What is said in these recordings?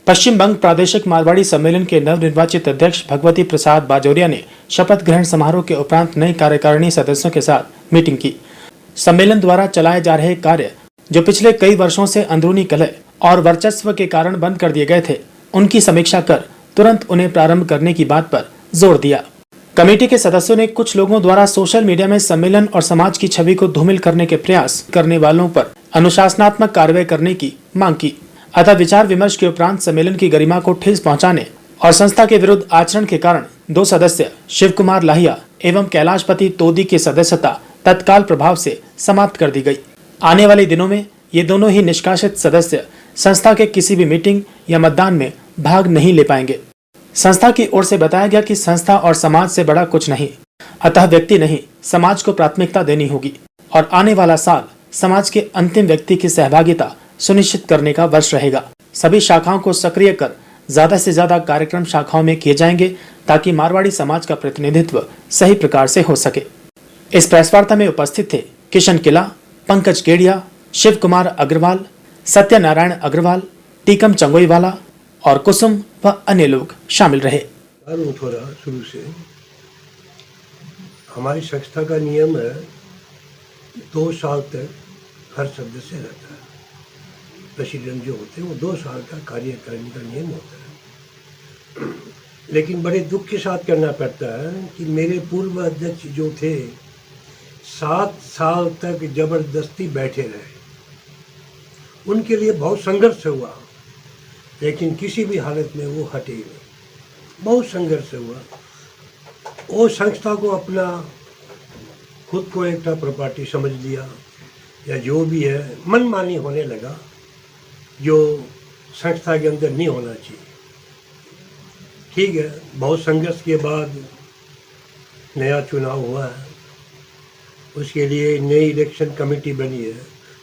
पश्चिम बंग प्रादेशिक मारवाड़ी सम्मेलन के नवनिर्वाचित अध्यक्ष भगवती प्रसाद बाजोरिया ने शपथ ग्रहण समारोह के उपरांत नई कार्यकारिणी सदस्यों के साथ मीटिंग की। सम्मेलन द्वारा चलाए जा रहे कार्य जो पिछले कई वर्षों से अंदरूनी कलह और वर्चस्व के कारण बंद कर दिए गए थे, उनकी समीक्षा कर तुरंत उन्हें प्रारंभ करने की बात पर जोर दिया। कमेटी के सदस्यों ने कुछ लोगों द्वारा सोशल मीडिया में सम्मेलन और समाज की छवि को धूमिल करने के प्रयास करने वालों पर अनुशासनात्मक कार्रवाई करने की मांग की। अतः विचार विमर्श के उपरांत सम्मेलन की गरिमा को ठेस पहुंचाने और संस्था के विरुद्ध आचरण के कारण 2 सदस्य शिव कुमार लाहिया एवं कैलाशपति तोदी की सदस्यता तत्काल प्रभाव से समाप्त कर दी गई। आने वाले दिनों में ये दोनों ही निष्कासित सदस्य संस्था के किसी भी मीटिंग या मतदान में भाग नहीं ले पाएंगे। संस्था की ओर से बताया गया कि संस्था और समाज से बड़ा कुछ नहीं, अतः व्यक्ति नहीं, समाज को प्राथमिकता देनी होगी और आने वाला साल समाज के अंतिम व्यक्ति की सहभागिता सुनिश्चित करने का वर्ष रहेगा। सभी शाखाओं को सक्रिय कर ज्यादा से ज्यादा कार्यक्रम शाखाओं में किए जाएंगे ताकि मारवाड़ी समाज का प्रतिनिधित्व सही प्रकार से हो सके। इस प्रेस वार्ता में उपस्थित थे किशन किला, पंकज केडिया, शिव कुमार अग्रवाल, सत्यनारायण अग्रवाल, टीकम चंगोईवाला और कुसुम व अन्य लोग शामिल रहे। शुरू से हमारी संस्था का नियम है 2 साल तक हर सदस्य रहता है। प्रेसिडेंट जो होते हैं वो 2 साल का कार्यकारिणी का नियम होता है। लेकिन बड़े दुख के साथ करना पड़ता है कि मेरे पूर्व अध्यक्ष जो थे 7 साल तक जबरदस्ती बैठे रहे। उनके लिए बहुत संघर्ष हुआ, लेकिन किसी भी हालत में वो हटे नहीं। बहुत संघर्ष हुआ। वो संस्था को अपना खुद को एक प्रॉपर्टी समझ लिया या जो भी है, मनमानी होने लगा जो संस्था के अंदर नहीं होना चाहिए। ठीक है, बहुत संघर्ष के बाद नया चुनाव हुआ है, उसके लिए नई इलेक्शन कमेटी बनी है,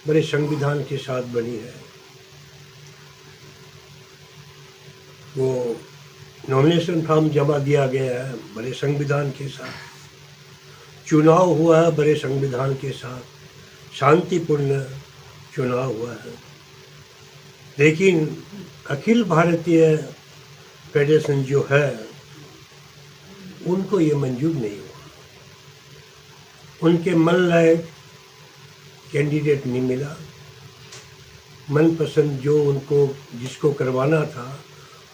बड़े संविधान के साथ बनी है। वो नॉमिनेशन फॉर्म जमा दिया गया है बड़े संविधान के साथ। चुनाव हुआ है बड़े संविधान के साथ, शांतिपूर्ण चुनाव हुआ है। लेकिन अखिल भारतीय फेडरेशन जो है उनको ये मंजूर नहीं हुआ। उनके मन लायक कैंडिडेट नहीं मिला। मनपसंद जो उनको जिसको करवाना था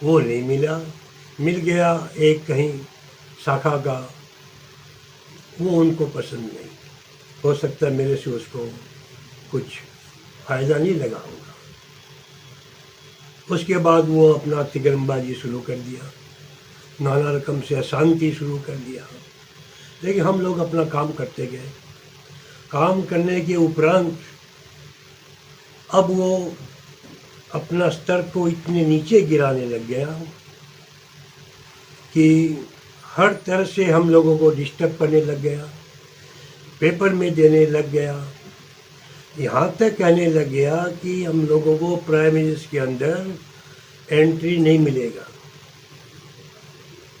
वो नहीं मिला। मिल गया एक कहीं शाखा का, वो उनको पसंद नहीं। हो सकता है मेरे से उसको कुछ फ़ायदा नहीं लगा होगा। उसके बाद वो अपना तिगरमबाजी शुरू कर दिया, नाना रकम से अशांति शुरू कर दिया। लेकिन हम लोग अपना काम करते गए। काम करने के उपरांत अब वो अपना स्तर को इतने नीचे गिराने लग गया कि हर तरह से हम लोगों को डिस्टर्ब करने लग गया, पेपर में देने लग गया। यहाँ तक कहने लग गया कि हम लोगों को प्राइमरीज के अंदर एंट्री नहीं मिलेगा।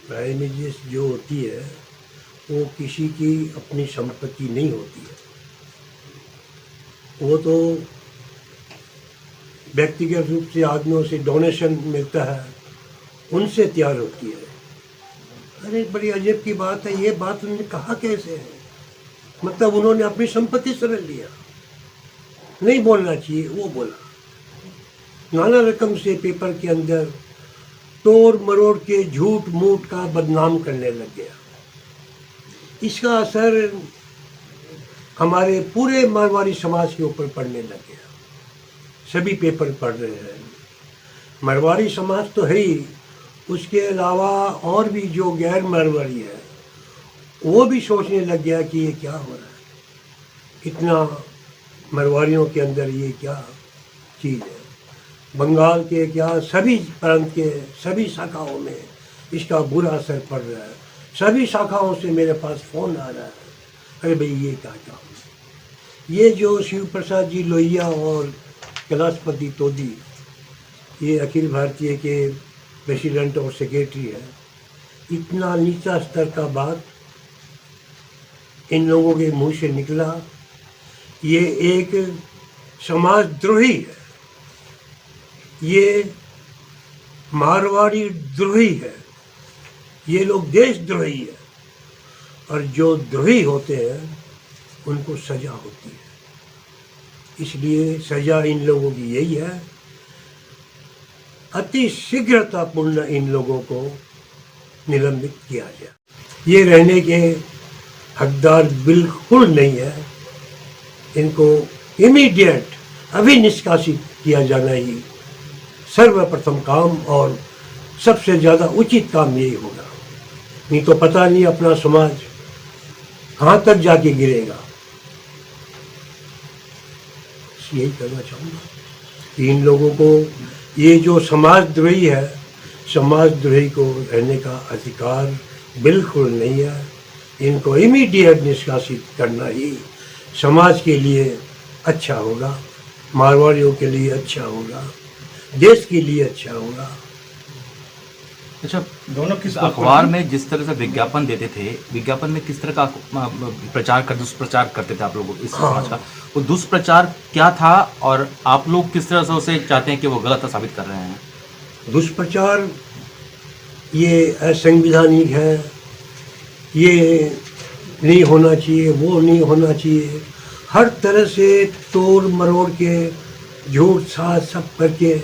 प्राइमरीज जो होती है वो किसी की अपनी संपत्ति नहीं होती है, वो तो व्यक्तिगत रूप से आदमियों से डोनेशन मिलता है, उनसे तैयार होती है। अरे बड़ी अजब की बात है, ये बात उन्होंने कहा कैसे है? मतलब उन्होंने अपनी संपत्ति समझ लिया। नहीं बोलना चाहिए वो बोला। नाना रकम से पेपर के अंदर तोड़ मरोड़ के झूठ मूठ का बदनाम करने लग गया। इसका असर हमारे पूरे मारवाड़ी समाज के ऊपर पड़ने लग गया। सभी पेपर पढ़ रहे हैं। मारवाड़ी समाज तो है ही, उसके अलावा और भी जो गैर मारवाड़ी है वो भी सोचने लग गया कि ये क्या हो रहा है, इतना मारवाड़ियों के अंदर ये क्या चीज़ है। बंगाल के क्या सभी प्रांत के सभी शाखाओं में इसका बुरा असर पड़ रहा है। सभी शाखाओं से मेरे पास फ़ोन आ रहा है, अरे भाई ये क्या काम। ये जो शिव प्रसाद जी लोहिया और कैलाशपति तोदी, ये अखिल भारतीय के प्रेसिडेंट और सेक्रेटरी है, इतना नीचा स्तर का बात इन लोगों के मुंह से निकला, ये एक समाजद्रोही है। ये मारवाड़ी द्रोही है, ये लोग देशद्रोही है, और जो द्रोही होते हैं उनको सजा होती है। इसलिए सजा इन लोगों की यही है, अति शीघ्रतापूर्ण इन लोगों को निलंबित किया जाए। ये रहने के हकदार बिल्कुल नहीं है, इनको इमीडिएट अभी निष्कासित किया जाना ही सर्वप्रथम काम और सबसे ज़्यादा उचित काम यही होगा। नहीं तो पता नहीं अपना समाज कहाँ तक जाके गिरेगा। यही कहना चाहूँगा कि इन लोगों को, ये जो समाजद्रोही है, समाजद्रोही को रहने का अधिकार बिल्कुल नहीं है। इनको इमीडिएट निष्कासित करना ही समाज के लिए अच्छा होगा, मारवाड़ियों के लिए अच्छा होगा, देश के लिए अच्छा होगा। अच्छा, दोनों किस अखबार में जिस तरह से विज्ञापन देते थे, विज्ञापन में किस तरह का दुष्प्रचार करते थे आप लोग इस समाज का, वो दुष्प्रचार क्या था और आप लोग किस तरह से उसे चाहते हैं कि वो गलत साबित कर रहे हैं? दुष्प्रचार ये असंवैधानिक है, ये नहीं होना चाहिए, वो नहीं होना चाहिए, हर तरह से तोड़ मरोड़ के झूठ साज सब करके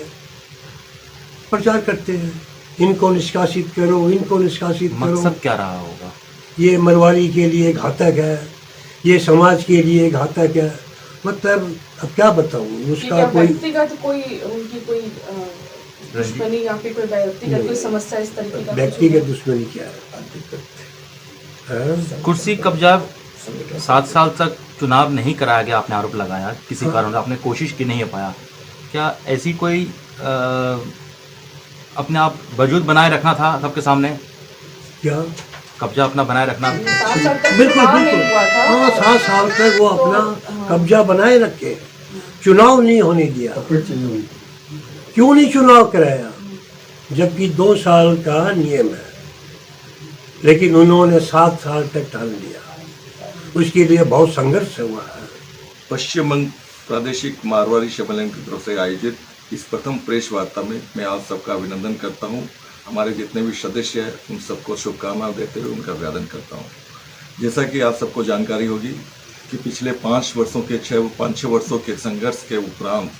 प्रचार करते हैं। इनको निष्कासित करो, इनको निष्कासित करो। मकसद क्या रहा होगा? ये मरवाड़ी के लिए घातक है, ये समाज के लिए घातक है। मतलब अब क्या बताऊँ उसका कोई व्यक्तिगत कोई उनकी कोई दुश्मनी या फिर कोई व्यक्तिगत कोई समस्या इस तरीके का? व्यक्तिगत दुश्मनी क्या है? कुर्सी कब्जा 7 साल तक चुनाव नहीं कराया गया, आपने आरोप लगाया, किसी कारण आपने कोशिश की नहीं हो पाया। क्या ऐसी कोई अपने आप वजूद बनाए रखना था सबके सामने? क्या कब्जा अपना बनाए रखना? 7 साल तक बिल्कुल चुनाव नहीं बिल्कुल, हुआ था। हाँ 7 साल तक वो अपना कब्जा बनाए रखे, चुनाव नहीं होने दिया। क्यों नहीं चुनाव कराया, जबकि 2 साल का नियम है, लेकिन उन्होंने 7 साल तक टाल दिया। उसके लिए बहुत संघर्ष हुआ है। पश्चिम बंग प्रादेशिक मारवाड़ी सम्मेलन की तरफ से आयोजित इस प्रथम प्रेस वार्ता में मैं आप सबका अभिनंदन करता हूं। हमारे जितने भी सदस्य हैं उन सबको शुभकामनाएं देते हुए उनका अभिवादन करता हूं। जैसा कि आप सबको जानकारी होगी कि पिछले 5 वर्षों के संघर्ष के उपरांत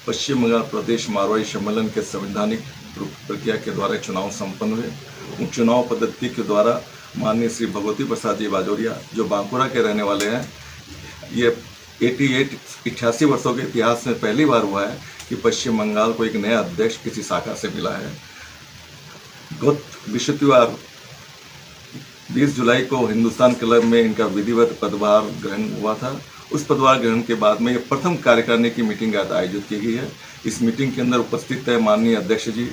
पश्चिम बंगाल प्रदेश मारवाड़ी सम्मेलन के संवैधानिक प्रक्रिया के द्वारा चुनाव संपन्न हुए। उन चुनाव पद्धति के द्वारा माननीय श्री भगवती प्रसाद जी बाजोरिया, जो बांकुरा के रहने वाले हैं, ये 88 वर्षों के इतिहास में पहली बार हुआ है कि पश्चिम बंगाल को एक नया अध्यक्ष किसी शाखा से मिला है। गत बृहस्पतिवार 20 जुलाई को हिंदुस्तान क्लब में इनका विधिवत पदभार ग्रहण हुआ था। उस पदभार ग्रहण के बाद में ये प्रथम कार्यकारिणी की मीटिंग आयोजित की गई है। इस मीटिंग के अंदर उपस्थित है माननीय अध्यक्ष जी,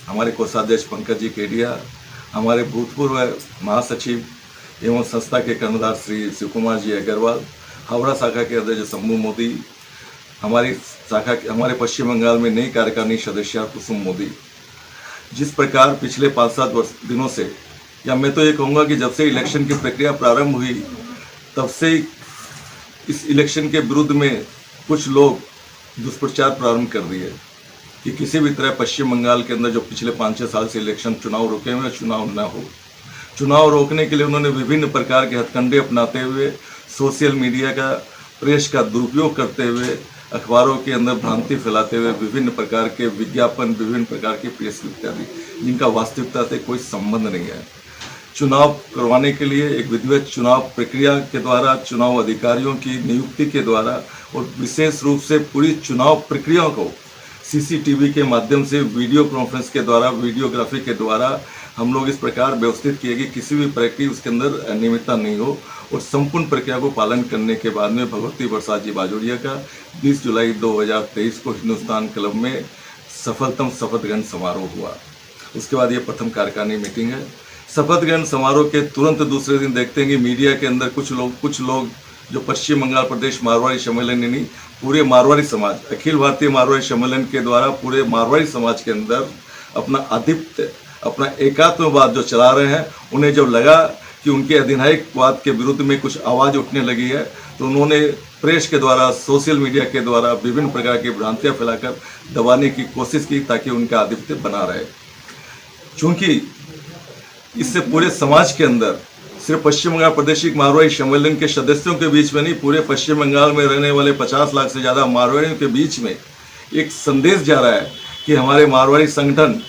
हमारे कोषाध्यक्ष पंकज जी केडिया, हमारे भूतपूर्व महासचिव एवं संस्था के कर्णधार श्री शिव कुमार जी अग्रवाल, हावड़ा शाखा के अध्यक्ष शंभू मोदी, हमारे पश्चिम बंगाल में नई कार्यकारिणी सदस्य कुसुम मोदी। जिस प्रकार पिछले 5-7 दिनों से, या मैं तो ये कहूँगा कि जब से इलेक्शन की प्रक्रिया प्रारंभ हुई तब से इस इलेक्शन के विरुद्ध में कुछ लोग दुष्प्रचार प्रारंभ कर दिए कि किसी भी तरह पश्चिम बंगाल के अंदर जो पिछले 5-6 साल से इलेक्शन चुनाव रुके हुए, चुनाव न हो। चुनाव रोकने के लिए उन्होंने विभिन्न प्रकार के हथकंडे अपनाते हुए, सोशल मीडिया का, प्रेस का दुरुपयोग करते हुए, अखबारों के अंदर भ्रांति फैलाते हुए विभिन्न प्रकार के विज्ञापन, विभिन्न प्रकार की प्रेस इत्यादि, जिनका वास्तविकता से कोई संबंध नहीं है। चुनाव करवाने के लिए एक विधिवत चुनाव प्रक्रिया के द्वारा, चुनाव अधिकारियों की नियुक्ति के द्वारा और विशेष रूप से पूरी चुनाव प्रक्रिया को सीसीटीवी के माध्यम से, वीडियो कॉन्फ्रेंस के द्वारा, वीडियोग्राफी के द्वारा हम लोग इस प्रकार व्यवस्थित किए कि किसी भी प्रक्रिया उसके अंदर अनियमितता नहीं हो, और संपूर्ण प्रक्रिया को पालन करने के बाद में भगवती प्रसाद जी बाजोरिया का 20 जुलाई 2023 को हिंदुस्तान क्लब में सफलतम शपथ ग्रहण समारोह हुआ। उसके बाद ये प्रथम कार्यकारिणी मीटिंग है। शपथ ग्रहण समारोह के तुरंत दूसरे दिन देखते हैं कि मीडिया के अंदर कुछ लोग जो पश्चिम बंगाल प्रदेश मारवाड़ी सम्मेलन नहीं, पूरे मारवाड़ी समाज, अखिल भारतीय मारवाड़ी सम्मेलन के द्वारा पूरे मारवाड़ी समाज के अंदर अपना आधिपत्य, अपना एकात्मवाद जो चला रहे हैं, उन्हें जब लगा कि उनके अधिनायकवाद के विरुद्ध में कुछ आवाज़ उठने लगी है, तो उन्होंने प्रेस के द्वारा, सोशल मीडिया के द्वारा विभिन्न प्रकार की भ्रांतियाँ फैलाकर दबाने की कोशिश की ताकि उनका आधिपत्य बना रहे। चूँकि इससे पूरे समाज के अंदर सिर्फ पश्चिम बंगाल प्रादेशिक मारवाड़ी सम्मेलन के सदस्यों के बीच में नहीं, पूरे पश्चिम बंगाल में रहने वाले 50 लाख से ज़्यादा मारवाड़ियों के बीच में एक संदेश जा रहा है कि हमारे मारवाड़ी संगठन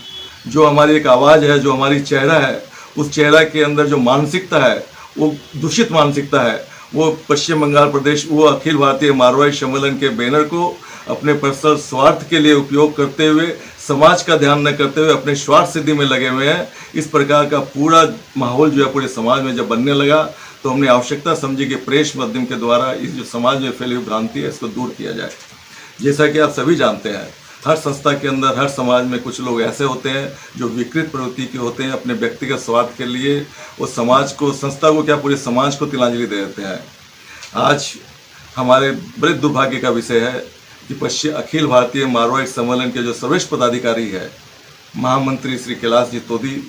जो हमारी एक आवाज़ है, जो हमारी चेहरा है, उस चेहरा के अंदर जो मानसिकता है वो दूषित मानसिकता है, वो पश्चिम बंगाल प्रदेश, वो अखिल भारतीय मारवाड़ी सम्मेलन के बैनर को अपने पर्सनल स्वार्थ के लिए उपयोग करते हुए, समाज का ध्यान न करते हुए अपने स्वार्थ सिद्धि में लगे हुए हैं। इस प्रकार का पूरा माहौल जो है पूरे समाज में जब बनने लगा तो हमने आवश्यकता समझी कि प्रेस माध्यम के द्वारा इस जो समाज में फैली हुई भ्रांति है इसको दूर किया जाए। जैसा कि आप सभी जानते हैं, हर संस्था के अंदर, हर समाज में कुछ लोग ऐसे होते हैं जो विकृत प्रवृत्ति के होते हैं, अपने व्यक्तिगत स्वार्थ के लिए वो समाज को, संस्था को क्या, पूरे समाज को तिलांजलि दे देते हैं। आज हमारे बड़े दुर्भाग्य का विषय है कि अखिल भारतीय मारवाड़ी सम्मेलन के जो सर्वश्रेष्ठ पदाधिकारी है, महामंत्री श्री कैलाश जी तोदी,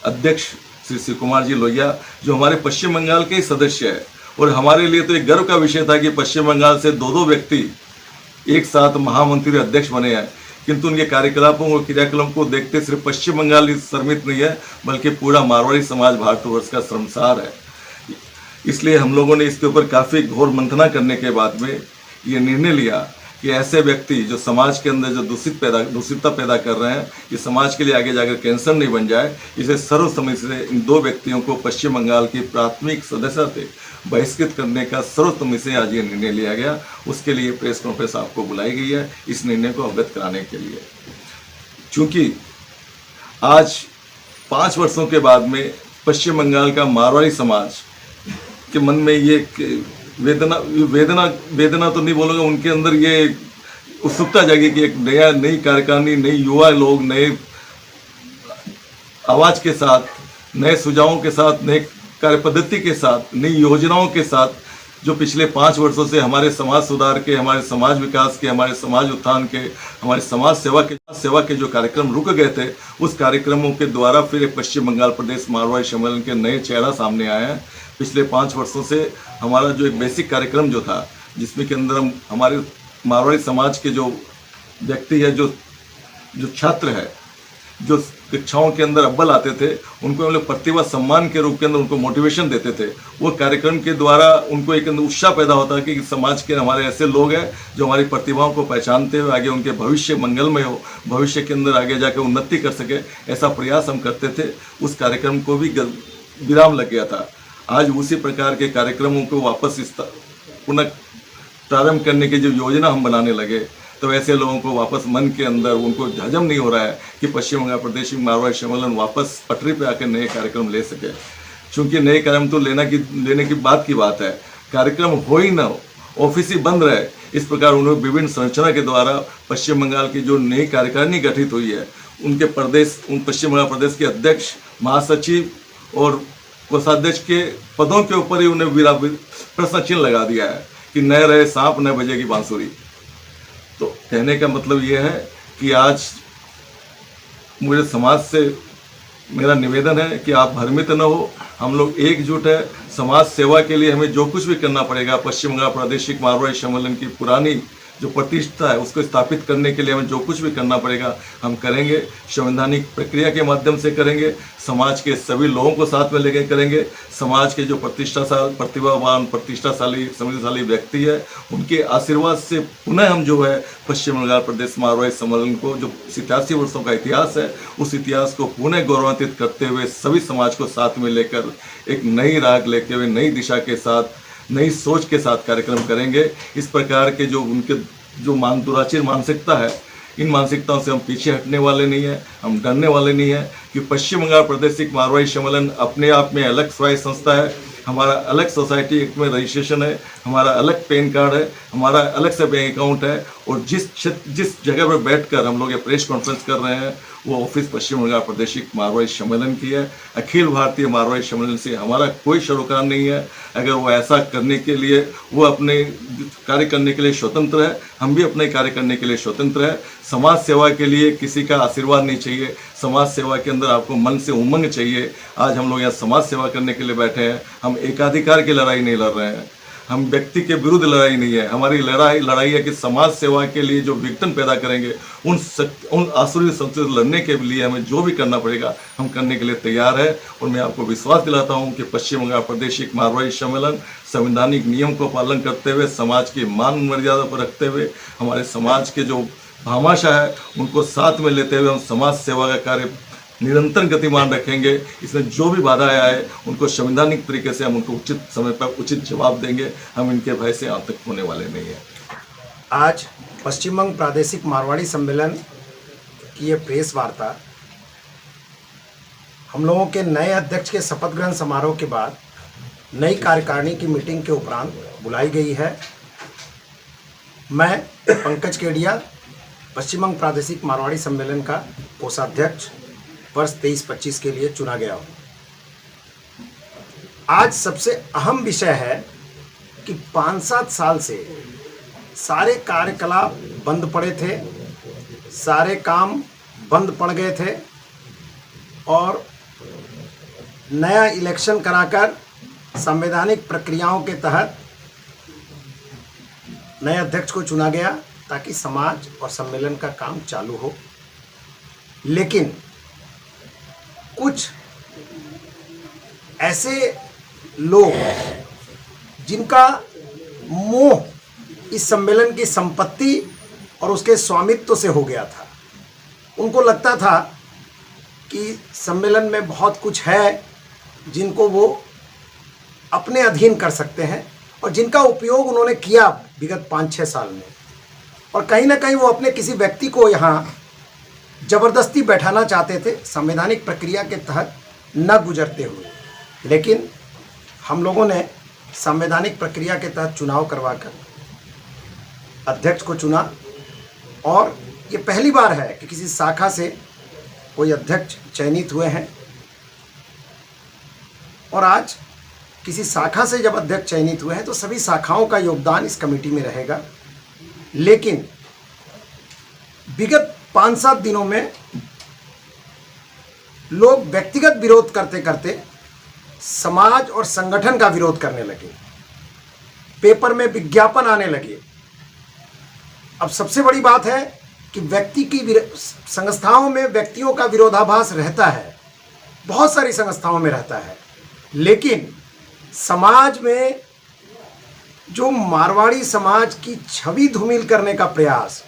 अध्यक्ष श्री शिव कुमार जी लोहिया, जो हमारे पश्चिम बंगाल के ही सदस्य है, और हमारे लिए तो एक गर्व का विषय था कि पश्चिम बंगाल से दो व्यक्ति एक साथ महामंत्री अध्यक्ष बने हैं, किंतु उनके कार्यकलापों और क्रियाकलापों को देखते सिर्फ पश्चिम बंगाल ही शर्मित नहीं है, बल्कि पूरा मारवाड़ी समाज भारतवर्ष का शर्मसार है। इसलिए हम लोगों ने इसके ऊपर काफ़ी घोर मंथना करने के बाद में ये निर्णय लिया कि ऐसे व्यक्ति जो समाज के अंदर जो दूषितता पैदा कर रहे हैं, ये समाज के लिए आगे जाकर कैंसर नहीं बन जाए, इसे सर्वसम्मति से इन दो व्यक्तियों को पश्चिम बंगाल की प्राथमिक सदस्यता से बहिष्कृत करने का सर्वसम्मति से आज ये निर्णय लिया गया। उसके लिए प्रेस कॉन्फ्रेंस आपको बुलाई गई है, इस निर्णय को अवगत कराने के लिए। चूँकि आज 5 वर्षों के बाद में पश्चिम बंगाल का मारवाड़ी समाज के मन में ये वेदना तो नहीं बोलूँगा, उनके अंदर ये उत्सुकता जागी कि एक नई कार्यकारिणी, नई युवा लोग नए आवाज़ के साथ, नए सुझावों के साथ, नए कार्य पद्धति के साथ, नई योजनाओं के साथ, जो पिछले 5 वर्षों से हमारे समाज सुधार के, हमारे समाज विकास के, हमारे समाज उत्थान के, हमारे समाज सेवा के जो कार्यक्रम रुक गए थे, उस कार्यक्रमों के द्वारा फिर पश्चिम बंगाल प्रदेश मारवाड़ी सम्मेलन के नए चेहरा सामने आए हैं। पिछले 5 वर्षों से हमारा जो एक बेसिक कार्यक्रम जो था, जिसमें के अंदर हम हमारे मारवाड़ी समाज के जो व्यक्ति है, जो छात्र है, जो कक्षाओं के अंदर अव्वल आते थे, उनको हम लोग प्रतिभा सम्मान के रूप के अंदर उनको मोटिवेशन देते थे। वो कार्यक्रम के द्वारा उनको एक उत्साह पैदा होता है कि समाज के हमारे ऐसे लोग हैं जो हमारी प्रतिभाओं को पहचानते हुए आगे उनके भविष्य मंगलमय हो, भविष्य के अंदर आगे जाकर उन्नति कर सके, ऐसा प्रयास हम करते थे। उस कार्यक्रम को भी विराम लग गया था। आज उसी प्रकार के कार्यक्रमों को वापस पुनः प्रारंभ करने की जो योजना हम बनाने लगे, तो ऐसे लोगों को वापस मन के अंदर उनको हजम नहीं हो रहा है कि पश्चिम बंगाल प्रदेश मारवाड़ी सम्मेलन वापस पटरी पे आकर नए कार्यक्रम ले सके। क्योंकि नए कार्यक्रम तो लेने की बात है, कार्यक्रम हो ही ना हो, ऑफिस ही बंद रहे, इस प्रकार उन्होंने विभिन्न संरचना के द्वारा पश्चिम बंगाल की जो नई कार्यकारिणी गठित हुई है, उनके पश्चिम बंगाल प्रदेश के अध्यक्ष, महासचिव और कोषाध्यक्ष के पदों के ऊपर ही उन्हें प्रश्न चिन्ह लगा दिया है कि न रहे सांप न बजेगी बांसुरी। तो कहने का मतलब ये है कि आज मुझे समाज से मेरा निवेदन है कि आप भ्रमित न हो, हम लोग एकजुट है। समाज सेवा के लिए हमें जो कुछ भी करना पड़ेगा, पश्चिम बंगाल प्रादेशिक मारवाड़ी सम्मेलन की पुरानी जो प्रतिष्ठा है उसको स्थापित करने के लिए हमें जो कुछ भी करना पड़ेगा हम करेंगे। संवैधानिक प्रक्रिया के माध्यम से करेंगे, समाज के सभी लोगों को साथ में लेकर करेंगे। समाज के जो प्रतिभावान, प्रतिष्ठाशाली, समृद्धशाली व्यक्ति है, उनके आशीर्वाद से पुनः हम जो है पश्चिम बंगाल प्रदेश मारवाड़ी सम्मेलन को, जो 87 वर्षों का इतिहास है, उस इतिहास को पुनः गौरवान्वित करते हुए सभी समाज को साथ में लेकर एक नई राग लेते हुए, नई दिशा के साथ, नई सोच के साथ कार्यक्रम करेंगे। इस प्रकार के जो उनके जो दुराचार मानसिकता है, इन मानसिकताओं से हम पीछे हटने वाले नहीं हैं, हम डरने वाले नहीं हैं कि पश्चिम बंगाल प्रादेशिक मारवाड़ी सम्मेलन अपने आप में अलग स्वायत्त संस्था है। हमारा अलग सोसाइटी एक्ट में रजिस्ट्रेशन है, हमारा अलग पैन कार्ड है, हमारा अलग से बैंक अकाउंट है, और जिस जगह पर बैठकर हम लोग ये प्रेस कॉन्फ्रेंस कर रहे हैं वो ऑफिस पश्चिम बंगाल प्रादेशिक मारवाड़ी सम्मेलन की है। अखिल भारतीय मारवाड़ी सम्मेलन से हमारा कोई सरोकार नहीं है। अगर वो ऐसा करने के लिए, वो अपने कार्य करने के लिए स्वतंत्र है, हम भी अपने कार्य करने के लिए स्वतंत्र है। समाज सेवा के लिए किसी का आशीर्वाद नहीं चाहिए, समाज सेवा के अंदर आपको मन से उमंग चाहिए। आज हम लोग यहाँ समाज सेवा करने के लिए बैठे हैं, हम एकाधिकार की लड़ाई नहीं लड़ रहे हैं, हम व्यक्ति के विरुद्ध लड़ाई नहीं है। हमारी लड़ाई है कि समाज सेवा के लिए जो विघटन पैदा करेंगे उन आसुरी शक्तियों से लड़ने के लिए हमें जो भी करना पड़ेगा हम करने के लिए तैयार है। और मैं आपको विश्वास दिलाता हूं कि पश्चिम बंगाल प्रादेशिक मारवाड़ी सम्मेलन संवैधानिक नियम को पालन करते हुए, समाज की मान मर्यादा पर रखते हुए, हमारे समाज के जो भामाशाह है उनको साथ में लेते हुए हम समाज सेवा का कार्य निरंतर गतिमान रखेंगे। इसमें जो भी बाधाएं आए उनको संवैधानिक तरीके से हम उनको उचित समय पर उचित जवाब देंगे। हम इनके भय से आतंक होने वाले नहीं हैं। आज पश्चिम बंग प्रादेशिक मारवाड़ी सम्मेलन की ये प्रेस वार्ता हम लोगों के नए अध्यक्ष के शपथ ग्रहण समारोह के बाद नई कार्यकारिणी की मीटिंग के उपरांत बुलाई गई है। मैं पंकज केडिया पश्चिम बंग प्रादेशिक मारवाड़ी सम्मेलन का कोषाध्यक्ष वर्ष 23-25 के लिए चुना गया हूँ। आज सबसे अहम विषय है कि 5-7 साल से सारे कार्यकलाप बंद पड़े थे, सारे काम बंद पड़ गए थे और नया इलेक्शन कराकर संवैधानिक प्रक्रियाओं के तहत नए अध्यक्ष को चुना गया ताकि समाज और सम्मेलन का काम चालू हो। लेकिन कुछ ऐसे लोग जिनका मोह इस सम्मेलन की संपत्ति और उसके स्वामित्व से हो गया था, उनको लगता था कि सम्मेलन में बहुत कुछ है जिनको वो अपने अधीन कर सकते हैं और जिनका उपयोग उन्होंने किया विगत 5-6 साल में, और कहीं ना कहीं वो अपने किसी व्यक्ति को यहाँ जबरदस्ती बैठाना चाहते थे संवैधानिक प्रक्रिया के तहत न गुजरते हुए। लेकिन हम लोगों ने संवैधानिक प्रक्रिया के तहत चुनाव करवाकर अध्यक्ष को चुना और ये पहली बार है कि किसी शाखा से कोई अध्यक्ष चयनित हुए हैं। और आज किसी शाखा से जब अध्यक्ष चयनित हुए हैं तो सभी शाखाओं का योगदान इस कमेटी में रहेगा। लेकिन विगत 5-7 दिनों में लोग व्यक्तिगत विरोध करते करते समाज और संगठन का विरोध करने लगे, पेपर में विज्ञापन आने लगे। अब सबसे बड़ी बात है कि व्यक्ति की संस्थाओं में व्यक्तियों का विरोधाभास रहता है, बहुत सारी संस्थाओं में रहता है, लेकिन समाज में जो मारवाड़ी समाज की छवि धूमिल करने का प्रयास,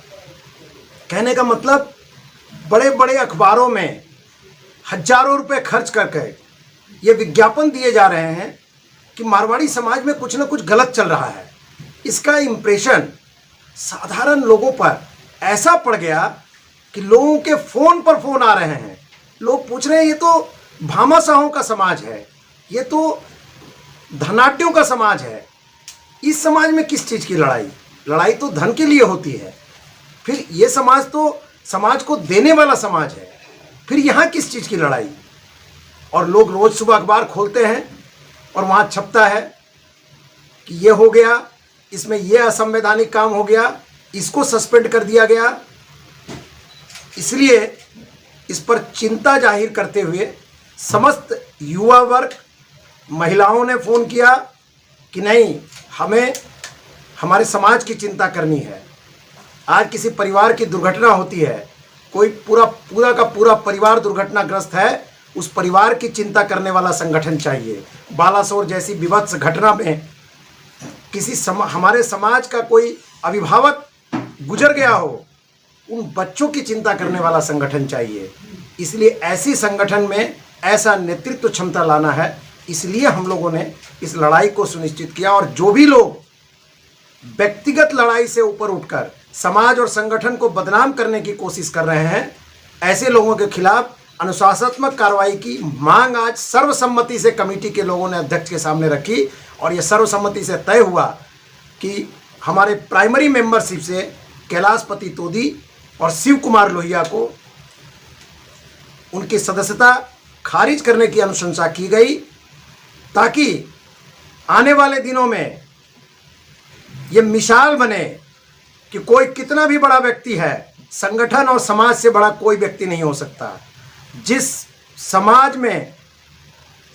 कहने का मतलब बड़े बड़े अखबारों में हजारों रुपए खर्च करके ये विज्ञापन दिए जा रहे हैं कि मारवाड़ी समाज में कुछ ना कुछ गलत चल रहा है। इसका इम्प्रेशन साधारण लोगों पर ऐसा पड़ गया कि लोगों के फ़ोन पर फ़ोन आ रहे हैं, लोग पूछ रहे हैं ये तो भामाशाहों का समाज है, ये तो धनाट्यों का समाज है, इस समाज में किस चीज़ की लड़ाई? लड़ाई तो धन के लिए होती है। फिर ये समाज तो समाज को देने वाला समाज है, फिर यहाँ किस चीज़ की लड़ाई? और लोग रोज़ सुबह अखबार खोलते हैं और वहाँ छपता है कि ये हो गया, इसमें ये असंवैधानिक काम हो गया, इसको सस्पेंड कर दिया गया। इसलिए इस पर चिंता जाहिर करते हुए समस्त युवा वर्ग, महिलाओं ने फ़ोन किया कि नहीं, हमें हमारे समाज की चिंता करनी है। आज किसी परिवार की दुर्घटना होती है, कोई पूरा का पूरा परिवार दुर्घटनाग्रस्त है, उस परिवार की चिंता करने वाला संगठन चाहिए। बालासोर जैसी विभत्स घटना में हमारे समाज का कोई अभिभावक गुजर गया हो, उन बच्चों की चिंता करने वाला संगठन चाहिए। इसलिए ऐसी संगठन में ऐसा नेतृत्व क्षमता लाना है। इसलिए हम लोगों ने इस लड़ाई को सुनिश्चित किया और जो भी लोग व्यक्तिगत लड़ाई से ऊपर उठकर समाज और संगठन को बदनाम करने की कोशिश कर रहे हैं, ऐसे लोगों के खिलाफ अनुशासनात्मक कार्रवाई की मांग आज सर्वसम्मति से कमेटी के लोगों ने अध्यक्ष के सामने रखी और यह सर्वसम्मति से तय हुआ कि हमारे प्राइमरी मेंबरशिप से कैलाशपति तोदी और शिव कुमार लोहिया को उनकी सदस्यता खारिज करने की अनुशंसा की गई, ताकि आने वाले दिनों में ये मिसाल बने कि कोई कितना भी बड़ा व्यक्ति है, संगठन और समाज से बड़ा कोई व्यक्ति नहीं हो सकता। जिस समाज में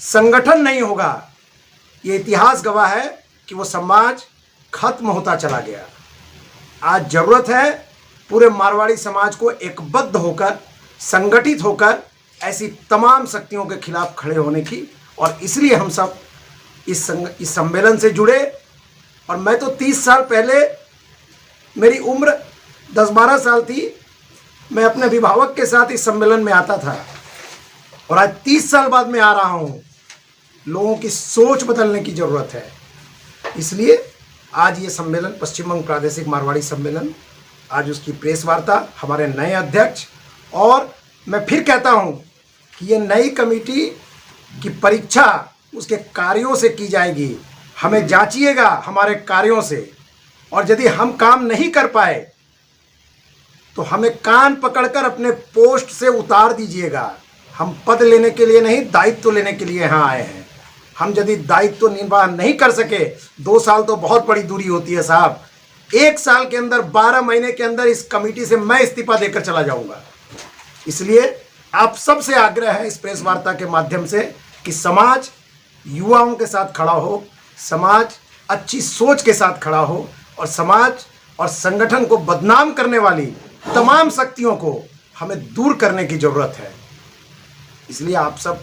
संगठन नहीं होगा, ये इतिहास गवाह है कि वो समाज खत्म होता चला गया। आज जरूरत है पूरे मारवाड़ी समाज को एकबद्ध होकर, संगठित होकर ऐसी तमाम शक्तियों के खिलाफ खड़े होने की, और इसलिए हम सब इस सम्मेलन से जुड़े। और मैं तो 30 साल पहले, मेरी उम्र 10-12 साल थी, मैं अपने अभिभावक के साथ इस सम्मेलन में आता था, और आज 30 साल बाद मैं आ रहा हूँ। लोगों की सोच बदलने की ज़रूरत है, इसलिए आज ये सम्मेलन, पश्चिम बंग प्रादेशिक मारवाड़ी सम्मेलन, आज उसकी प्रेस वार्ता, हमारे नए अध्यक्ष, और मैं फिर कहता हूँ कि ये नई कमेटी की परीक्षा उसके कार्यों से की जाएगी। हमें जांचिएगा हमारे कार्यों से, और यदि हम काम नहीं कर पाए तो हमें कान पकड़कर अपने पोस्ट से उतार दीजिएगा। हम पद लेने के लिए नहीं, दायित्व लेने के लिए यहाँ आए हैं। हम यदि दायित्व निर्वाह नहीं कर सके, 2 साल तो बहुत बड़ी दूरी होती है साहब, 1 साल के अंदर, 12 महीने के अंदर इस कमेटी से मैं इस्तीफा देकर चला जाऊंगा। इसलिए आप सबसे आग्रह है इस प्रेस वार्ता के माध्यम से कि समाज युवाओं के साथ खड़ा हो, समाज अच्छी सोच के साथ खड़ा हो, और समाज और संगठन को बदनाम करने वाली तमाम शक्तियों को हमें दूर करने की ज़रूरत है। इसलिए आप सब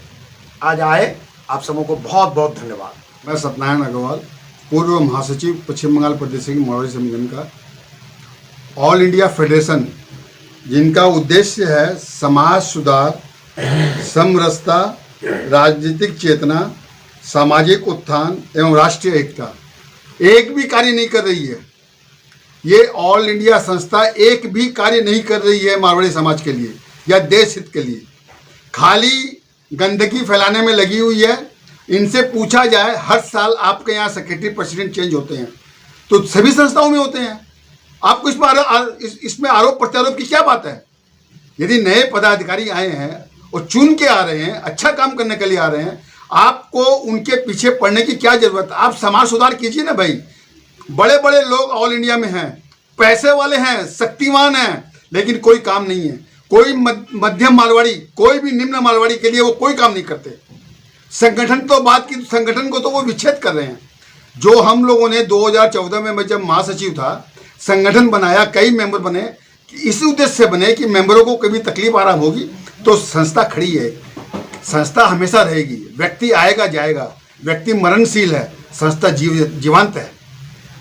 आज आए, आप सबों को बहुत बहुत धन्यवाद। मैं सत्यनारायण अग्रवाल, पूर्व महासचिव पश्चिम बंगाल प्रदेश की मारवाड़ी सम्मेलन का, ऑल इंडिया फेडरेशन, जिनका उद्देश्य है समाज सुधार, समरसता, राजनीतिक चेतना, सामाजिक उत्थान एवं राष्ट्रीय एकता, एक भी कार्य नहीं कर रही है। ये ऑल इंडिया संस्था एक भी कार्य नहीं कर रही है मारवाड़ी समाज के लिए या देश हित के लिए, खाली गंदगी फैलाने में लगी हुई है। इनसे पूछा जाए, हर साल आपके यहाँ सेक्रेटरी प्रेसिडेंट चेंज होते हैं, तो सभी संस्थाओं में होते हैं, आपको इसमें आरोप प्रत्यारोप की क्या बात है? यदि नए पदाधिकारी आए हैं और चुन के आ रहे हैं, अच्छा काम करने के लिए आ रहे हैं, आपको उनके पीछे पड़ने की क्या जरूरत? आप समाज सुधार कीजिए ना भाई। बड़े बड़े लोग ऑल इंडिया में हैं, पैसे वाले हैं, शक्तिमान हैं, लेकिन कोई काम नहीं है। कोई मध्यम मारवाड़ी, कोई भी निम्न मारवाड़ी के लिए वो कोई काम नहीं करते। संगठन तो बात की, संगठन को तो वो विच्छेद कर रहे हैं। जो हम लोगों ने 2014 में, मैं जब महासचिव था, संगठन बनाया, कई मेंबर बने, इसी उद्देश्य से बने कि मेंबरों को कभी तकलीफ आराम होगी तो संस्था खड़ी है, संस्था हमेशा रहेगी। व्यक्ति आएगा जाएगा, व्यक्ति मरणशील है, संस्था जीवंत है।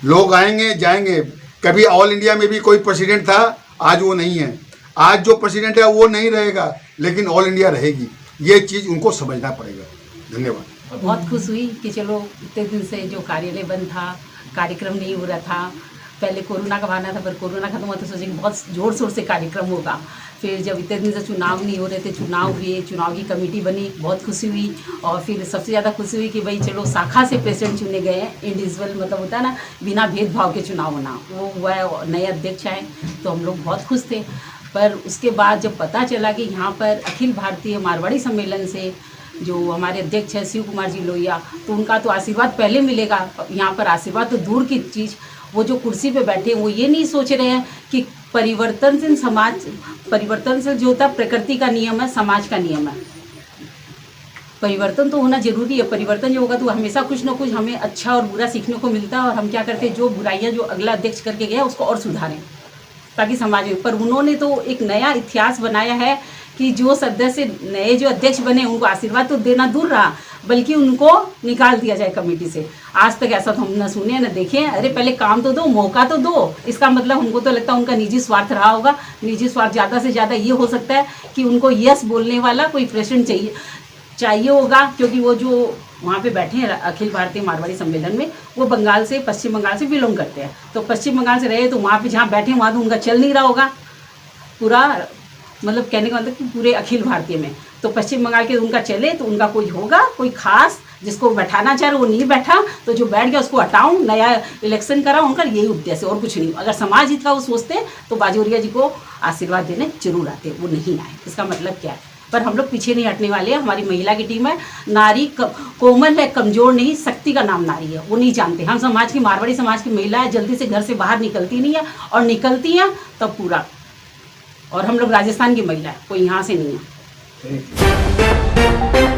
लोग आएंगे जाएंगे। कभी ऑल इंडिया में भी कोई प्रेसिडेंट था, आज वो नहीं है। आज जो प्रेसिडेंट है वो नहीं रहेगा, लेकिन ऑल इंडिया रहेगी। ये चीज़ उनको समझना पड़ेगा। धन्यवाद। बहुत खुश हुई कि चलो इतने दिन से जो कार्यालय बंद था, कार्यक्रम नहीं हो रहा था, पहले कोरोना का बहाना था, पर कोरोना खत्म हुआ तो सोचे कि बहुत ज़ोर शोर से कार्यक्रम होगा। फिर जब इतने दिन से चुनाव नहीं हो रहे थे, चुनाव हुए, चुनाव की कमेटी बनी, बहुत खुशी हुई। और फिर सबसे ज़्यादा खुशी हुई कि भाई चलो शाखा से प्रेसिडेंट चुने गए हैं, इंडिविजुअल मतलब होता है ना, बिना भेदभाव के चुनाव होना, वो हुआ है। नए अध्यक्ष आए तो हम लोग बहुत खुश थे। पर उसके बाद जब पता चला कि यहाँ पर अखिल भारतीय मारवाड़ी सम्मेलन से जो हमारे अध्यक्ष हैं शिव कुमार जी लोहिया, तो उनका तो आशीर्वाद पहले मिलेगा। यहाँ पर आशीर्वाद तो दूर की चीज़, वो जो कुर्सी पे बैठे हैं वो ये नहीं सोच रहे हैं कि परिवर्तन से समाज, परिवर्तन से जो होता है प्रकृति का नियम है, समाज का नियम है। परिवर्तन तो होना जरूरी है। परिवर्तन जो होगा तो हमेशा कुछ ना कुछ हमें अच्छा और बुरा सीखने को मिलता है। और हम क्या करते हैं, जो बुराइयां जो अगला अध्यक्ष करके गया उसको और सुधारें ताकि समाज में। पर उन्होंने तो एक नया इतिहास बनाया है कि जो सदस्य नए जो अध्यक्ष बने उनको आशीर्वाद तो देना दूर रहा, बल्कि उनको निकाल दिया जाए कमेटी से। आज तक ऐसा तो हम न सुने न देखे। अरे पहले काम तो दो, मौका तो दो। इसका मतलब हमको तो लगता है उनका निजी स्वार्थ रहा होगा। निजी स्वार्थ ज़्यादा से ज़्यादा ये हो सकता है कि उनको यस बोलने वाला कोई प्रेसिडेंट चाहिए होगा, क्योंकि वो जो वहाँ पे बैठे हैं अखिल भारतीय मारवाड़ी सम्मेलन में, वो बंगाल से, पश्चिम बंगाल से बिलोंग करते हैं। तो पश्चिम बंगाल से रहे तो वहाँ पे जहाँ बैठे वहाँ तो उनका चल नहीं रहा होगा पूरा, मतलब कहने का मतलब कि पूरे अखिल भारतीय में। तो पश्चिम बंगाल के उनका चले तो उनका कोई होगा, कोई खास जिसको बैठाना चाह रहे वो नहीं बैठा, तो जो बैठ गया उसको हटाऊं, नया इलेक्शन कराऊं, उनका यही उद्देश्य और कुछ नहीं। अगर समाज हित का वो सोचते तो बाजौरिया जी को आशीर्वाद देने जरूर आते, वो नहीं आए। इसका मतलब क्या है? पर हम लोग पीछे नहीं हटने वाले हैं। हमारी महिला की टीम है, नारी कोमल है, कमजोर नहीं, शक्ति का नाम नारी है, वो नहीं जानते। हम समाज की, मारवाड़ी समाज की महिला है, जल्दी से घर से बाहर निकलती नहीं है, और निकलती हैं तब पूरा। और हम लोग राजस्थान की महिला है, कोई यहाँ से नहीं है।